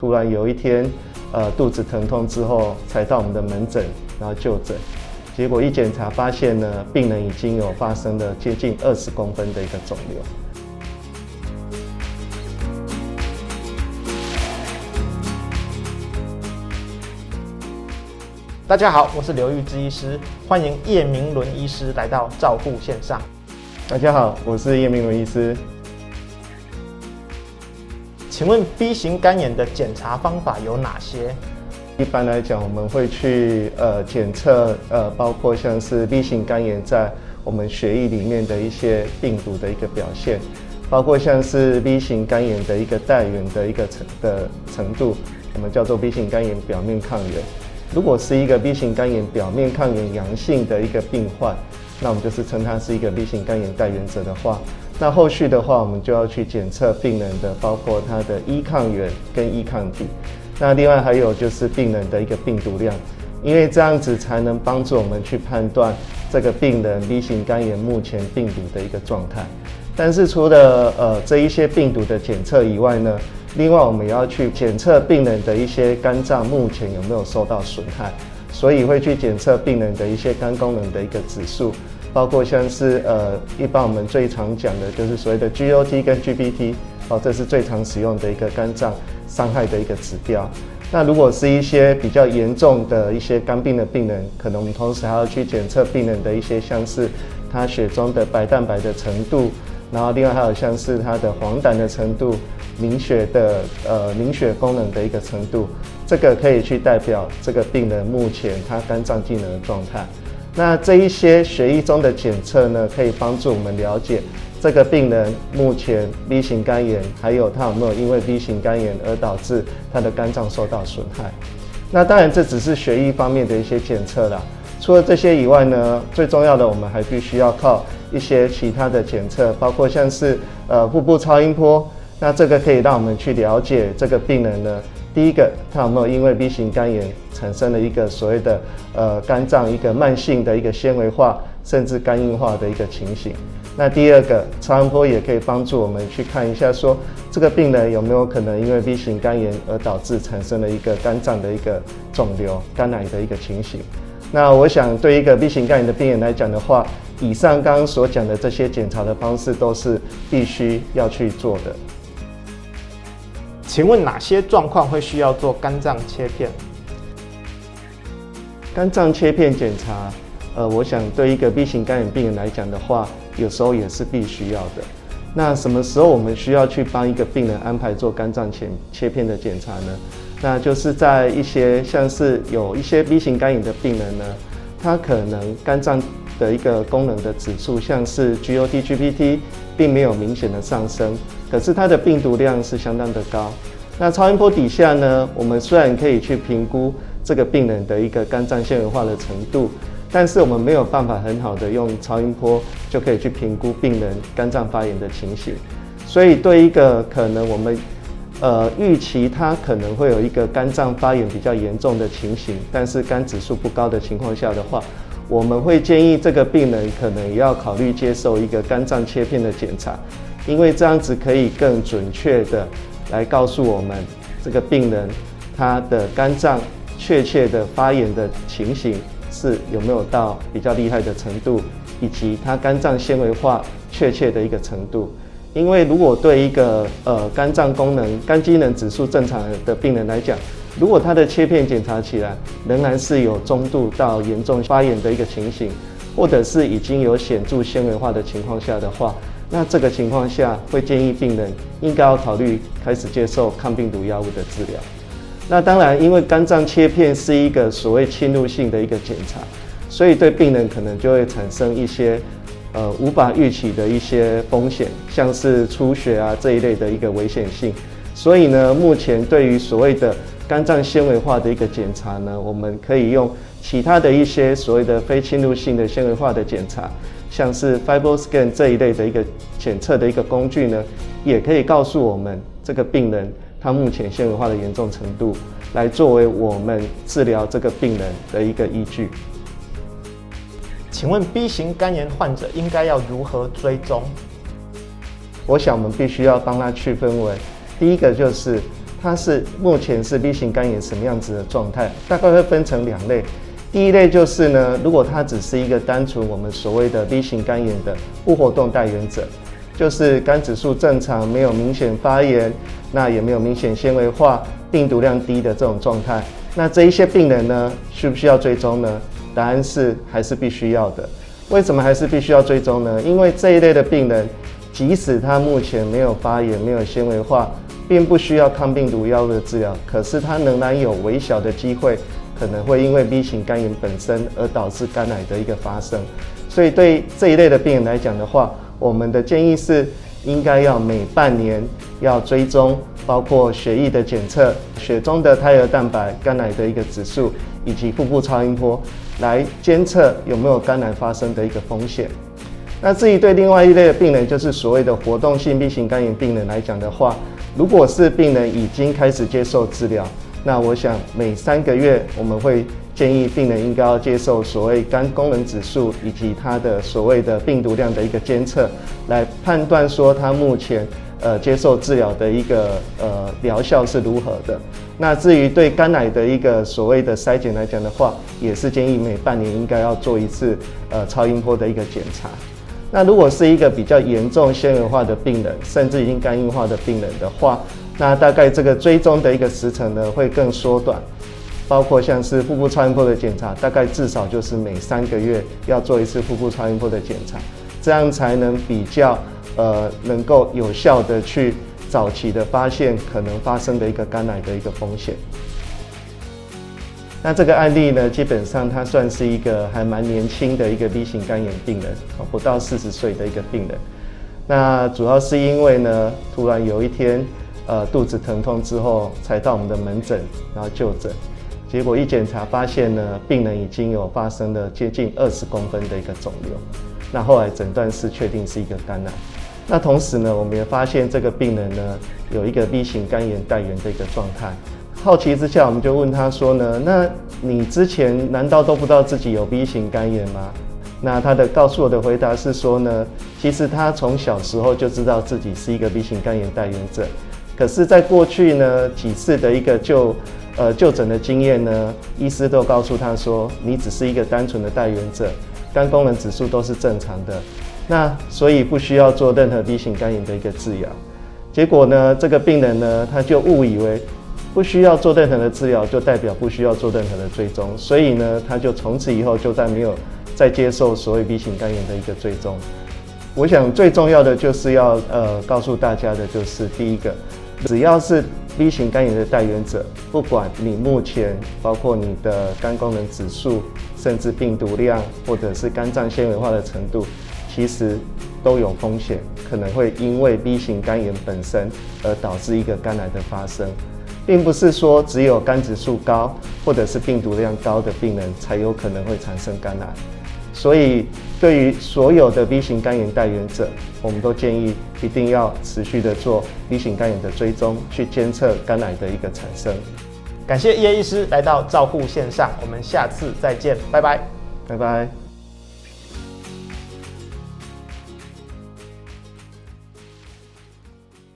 突然有一天，肚子疼痛之后，才到我们的门诊，然后就诊。结果一检查发现呢，病人已经有发生了接近20公分的一个肿瘤。大家好，我是刘玉芝医师，欢迎叶明伦医师来到照护线上。大家好，我是叶明伦医师。请问 B 型肝炎的检查方法有哪些？一般来讲，我们会去检测包括像是 B 型肝炎在我们血液里面的一些病毒的一个表现，包括像是 B 型肝炎的一个带源的一个程度，我们叫做 B 型肝炎表面抗原。如果是一个 B 型肝炎表面抗原阳性的一个病患，那我们就是称它是一个 B 型肝炎带源者的话，那后续的话，我们就要去检测病人的包括他的E抗原跟E抗体。那另外还有就是病人的一个病毒量，因为这样子才能帮助我们去判断这个病人 B 型肝炎目前病毒的一个状态。但是除了这一些病毒的检测以外呢，另外我们也要去检测病人的一些肝脏目前有没有受到损害，所以会去检测病人的一些肝功能的一个指数，包括像是一般我们最常讲的就是所谓的 GOT 跟 GPT， 这是最常使用的一个肝脏伤害的一个指标。那如果是一些比较严重的一些肝病的病人，可能我们同时还要去检测病人的一些像是他血中的白蛋白的程度，然后另外还有像是他的黄疸的程度、凝血功能的一个程度，这个可以去代表这个病人目前他肝脏机能的状态。那这一些血液中的检测呢，可以帮助我们了解这个病人目前 B 型肝炎，还有他有没有因为 B 型肝炎而导致他的肝脏受到损害。那当然这只是血液方面的一些检测啦。除了这些以外呢，最重要的我们还必须要靠一些其他的检测，包括像是腹部超音波。那这个可以让我们去了解这个病人呢，第一个他有没有因为 B 型肝炎产生了一个所谓的肝脏一个慢性的一个纤维化甚至肝硬化的一个情形。那第二个超音波也可以帮助我们去看一下说这个病人有没有可能因为 B 型肝炎而导致产生了一个肝脏的一个肿瘤、肝癌的一个情形。那我想对一个 B 型肝炎的病人来讲的话，以上刚刚所讲的这些检查的方式都是必须要去做的。请问哪些状况会需要做肝脏切片？肝脏切片检查，我想对一个 B 型肝炎病人来讲的话，有时候也是必须要的。那什么时候我们需要去帮一个病人安排做肝脏切片的检查呢？那就是在一些像是有一些 B 型肝炎的病人呢，他可能肝脏的一个功能的指数，像是 GOT、GPT 并没有明显的上升，可是它的病毒量是相当的高。那超音波底下呢，我们虽然可以去评估这个病人的一个肝脏纤维化的程度，但是我们没有办法很好的用超音波就可以去评估病人肝脏发炎的情形。所以对一个可能我们预期他可能会有一个肝脏发炎比较严重的情形，但是肝指数不高的情况下的话，我们会建议这个病人可能也要考虑接受一个肝脏切片的检查，因为这样子可以更准确的来告诉我们这个病人他的肝脏确切的发炎的情形是有没有到比较厉害的程度，以及他肝脏纤维化确切的一个程度。因为如果对一个肝脏功能、肝机能指数正常的病人来讲，如果他的切片检查起来仍然是有中度到严重发炎的一个情形，或者是已经有显著纤维化的情况下的话，那这个情况下会建议病人应该要考虑开始接受抗病毒药物的治疗。那当然，因为肝脏切片是一个所谓侵入性的一个检查，所以对病人可能就会产生一些无法预期的一些风险，像是出血啊这一类的一个危险性。所以呢，目前对于所谓的肝脏纤维化的一个检查呢，我们可以用其他的一些所谓的非侵入性的纤维化的检查，像是 FibroScan 这一类的一个检测的一个工具呢，也可以告诉我们这个病人他目前纤维化的严重程度，来作为我们治疗这个病人的一个依据。请问 B 型肝炎患者应该要如何追踪？我想我们必须要帮他区分为，第一个就是它是目前是 B 型肝炎什么样子的状态，大概会分成2类。第一类就是呢，如果它只是一个单纯我们所谓的 B 型肝炎的不活动带原者，就是肝指数正常，没有明显发炎，那也没有明显纤维化，病毒量低的这种状态。那这一些病人呢，需不需要追踪呢？答案是还是必须要的。为什么还是必须要追踪呢？因为这一类的病人，即使他目前没有发炎、没有纤维化，并不需要抗病毒药物的治疗，可是他仍然有微小的机会，可能会因为 B 型肝炎本身而导致肝癌的一个发生。所以对这一类的病人来讲的话，我们的建议是应该要每半年要追踪，包括血液的检测、血中的胎儿蛋白、肝癌的一个指数，以及腹部超音波，来监测有没有肝癌发生的一个风险。那至于对另外一类的病人，就是所谓的活动性 B 型肝炎病人来讲的话，如果是病人已经开始接受治疗，那我想每3个月我们会建议病人应该要接受所谓肝功能指数以及它的所谓的病毒量的一个监测，来判断说他目前接受治疗的一个疗效是如何的。那至于对肝癌的一个所谓的筛检来讲的话，也是建议每半年应该要做一次超音波的一个检查。那如果是一个比较严重纤维化的病人，甚至已经肝硬化的病人的话，那大概这个追踪的一个时程呢会更缩短，包括像是腹部超音波的检查，大概至少就是每3个月要做一次腹部超音波的检查，这样才能比较能够有效的去早期的发现可能发生的一个肝癌的一个风险。那这个案例呢，基本上它算是一个还蛮年轻的一个 B 型肝炎病人，不到40岁的一个病人。那主要是因为呢，突然有一天，肚子疼痛之后，才到我们的门诊，然后就诊。结果一检查发现呢，病人已经有发生了接近20公分的一个肿瘤。那后来诊断是确定是一个肝癌。那同时呢，我们也发现这个病人呢，有一个 B 型肝炎带源的一个状态。好奇之下，我们就问他说呢，那你之前难道都不知道自己有 B 型肝炎吗？那他告诉我的回答是说呢，其实他从小时候就知道自己是一个 B 型肝炎带源者，可是在过去呢几次的一个就诊的经验呢，医师都告诉他说，你只是一个单纯的带源者，肝功能指数都是正常的，那所以不需要做任何 B 型肝炎的一个治疗。结果呢，这个病人呢，他就误以为不需要做任何的治疗，就代表不需要做任何的追踪，所以呢，他就从此以后就没有再接受所谓 B 型肝炎的一个追踪。我想最重要的就是要告诉大家的就是第一个，只要是 B 型肝炎的带源者，不管你目前包括你的肝功能指数，甚至病毒量或者是肝脏纤维化的程度，其实都有风险，可能会因为 B 型肝炎本身而导致一个肝癌的发生。并不是说只有肝指数高或者是病毒量高的病人才有可能会产生肝癌，所以对于所有的 B 型肝炎带源者，我们都建议一定要持续的做 B 型肝炎的追踪，去监测肝癌的一个产生。感谢叶医师来到照护线上，我们下次再见，拜拜，拜拜。